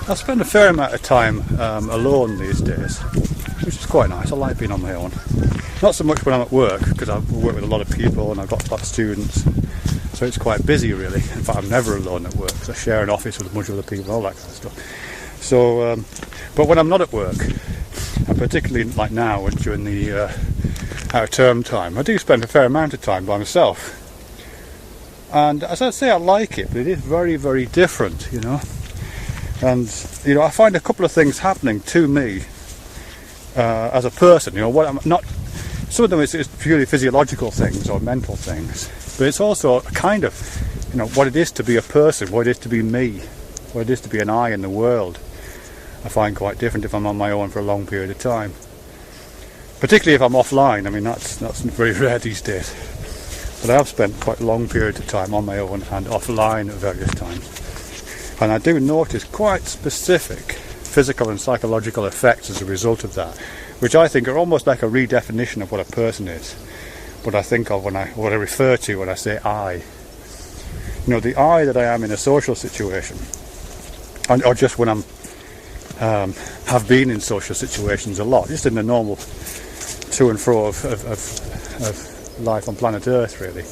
I spend a fair amount of time alone these days, which is quite nice. I like being on my own. Not so much when I'm at work, because I work with a lot of people and I've got a lot of students, so it's quite busy really. In fact, I'm never alone at work, because I share an office with a bunch of other people, all that kind of stuff. So, but when I'm not at work, and particularly like now and during the out of term time, I do spend a fair amount of time by myself. And as I say, I like it, but it is very, very different, you know. And you know, I find a couple of things happening to me as a person. You know, what I'm not. Some of them is purely physiological things or mental things, but it's also a kind of, you know, what it is to be a person, what it is to be me, what it is to be an I in the world. I find quite different if I'm on my own for a long period of time. Particularly if I'm offline. I mean, that's very rare these days. But I have spent quite a long period of time on my own and offline at various times. And I do notice quite specific physical and psychological effects as a result of that, which I think are almost like a redefinition of what a person is. What I think of what I refer to when I say I. You know, the I that I am in a social situation, or just when I'm have been in social situations a lot, just in the normal to and fro of life on planet Earth, really.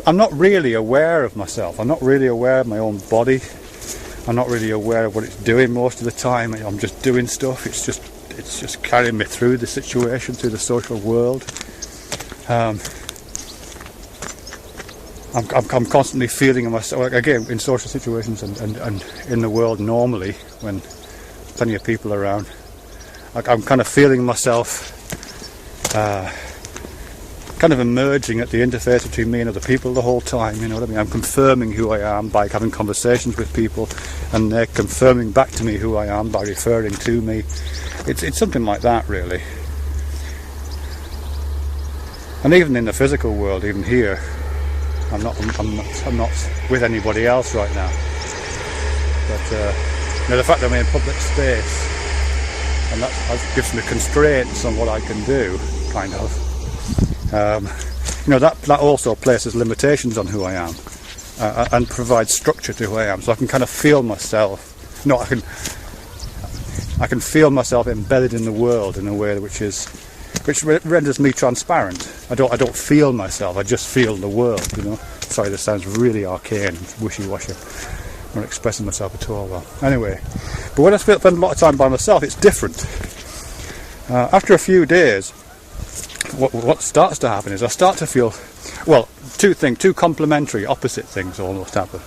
I'm not really aware of myself. I'm not really aware of my own body. I'm not really aware of what it's doing most of the time. I'm just doing stuff. It's just carrying me through the situation, through the social world. I'm constantly feeling myself, again, in social situations and in the world normally, when plenty of people around, I'm kind of feeling myself kind of emerging at the interface between me and other people the whole time, you know what I mean? I'm confirming who I am by having conversations with people, and they're confirming back to me who I am by referring to me. It's something like that, really. And even in the physical world, even here, I'm not with anybody else right now. But you know, the fact that I'm in public space, and that gives me constraints on what I can do, kind of. You know, that also places limitations on who I am, and provides structure to who I am. So I can kind of feel myself. No, I can feel myself embedded in the world in a way which renders me transparent. I don't feel myself. I just feel the world. You know. Sorry, this sounds really arcane and wishy-washy. I'm not expressing myself at all well. Anyway, but when I spend a lot of time by myself, it's different. After a few days, what starts to happen is I start to feel, well, two complementary, opposite things almost happen.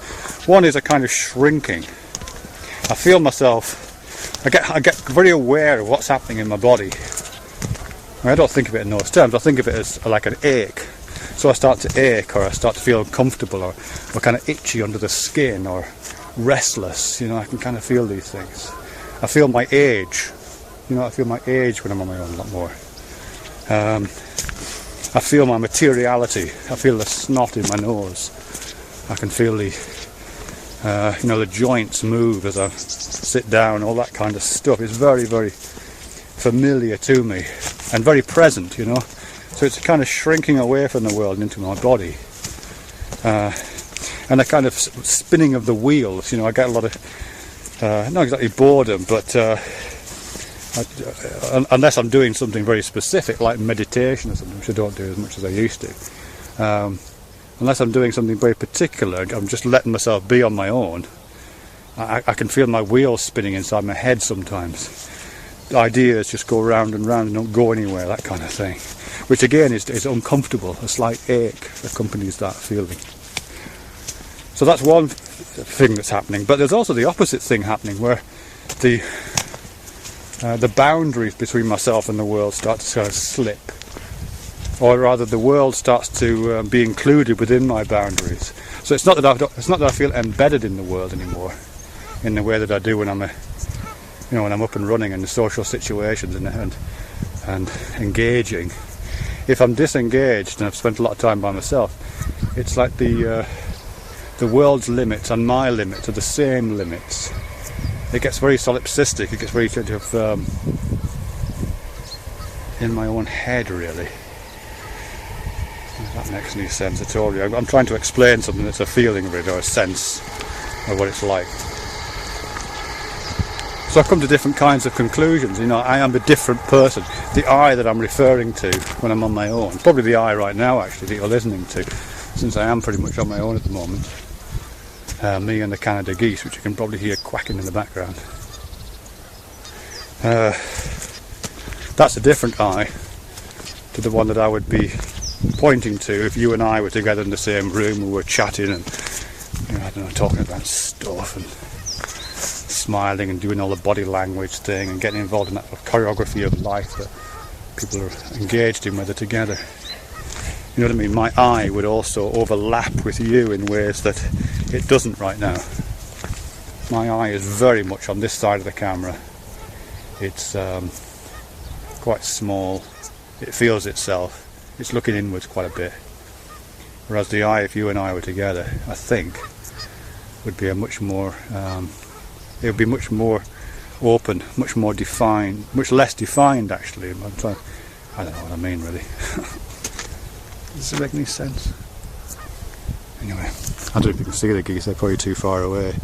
One is a kind of shrinking. I feel myself, I get very aware of what's happening in my body. I don't think of it in those terms. I think of it as like an ache. So I start to ache, or I start to feel uncomfortable, or kind of itchy under the skin, or restless. You know, I can kind of feel these things. I feel my age. You know, I feel my age when I'm on my own a lot more. I feel my materiality. I feel the snot in my nose. I can feel the, you know, the joints move as I sit down. All that kind of stuff is very, very familiar to me and very present. You know, so it's a kind of shrinking away from the world into my body, and a kind of spinning of the wheels. You know, I get a lot of not exactly boredom, but unless I'm doing something very specific like meditation or something, which I don't do as much as I used to, unless I'm doing something very particular, I'm just letting myself be on my own, I can feel my wheels spinning inside my head sometimes. Ideas just go round and round and don't go anywhere, that kind of thing, which again is uncomfortable. A slight ache accompanies that feeling. So that's one thing that's happening, but there's also the opposite thing happening, where the boundaries between myself and the world start to sort of slip, or rather, the world starts to be included within my boundaries. So it's not that I feel embedded in the world anymore, in the way that I do when I'm when I'm up and running in the social situations and engaging. If I'm disengaged and I've spent a lot of time by myself, it's like the world's limits and my limits are the same limits. It gets very solipsistic, it gets very kind of in my own head, really. If that makes any sense at all. I'm trying to explain something that's a feeling of it, or a sense of what it's like. So I've come to different kinds of conclusions. You know, I am a different person. The I that I'm referring to when I'm on my own, probably the I right now actually that you're listening to, since I am pretty much on my own at the moment. Me and the Canada geese, which you can probably hear quacking in the background. That's a different I to the one that I would be pointing to if you and I were together in the same room, we were chatting and, you know, I don't know, talking about stuff and smiling and doing all the body language thing and getting involved in that choreography of life that people are engaged in, whether together. You know what I mean? My I would also overlap with you in ways that it doesn't right now. My I is very much on this side of the camera. It's quite small. It feels itself. It's looking inwards quite a bit. Whereas the I, if you and I were together, I think, would be a much more, it would be much more open, much more defined, much less defined actually. I don't know what I mean really. Does it make any sense? Anyway, I don't know if you can see the geese, they're probably too far away.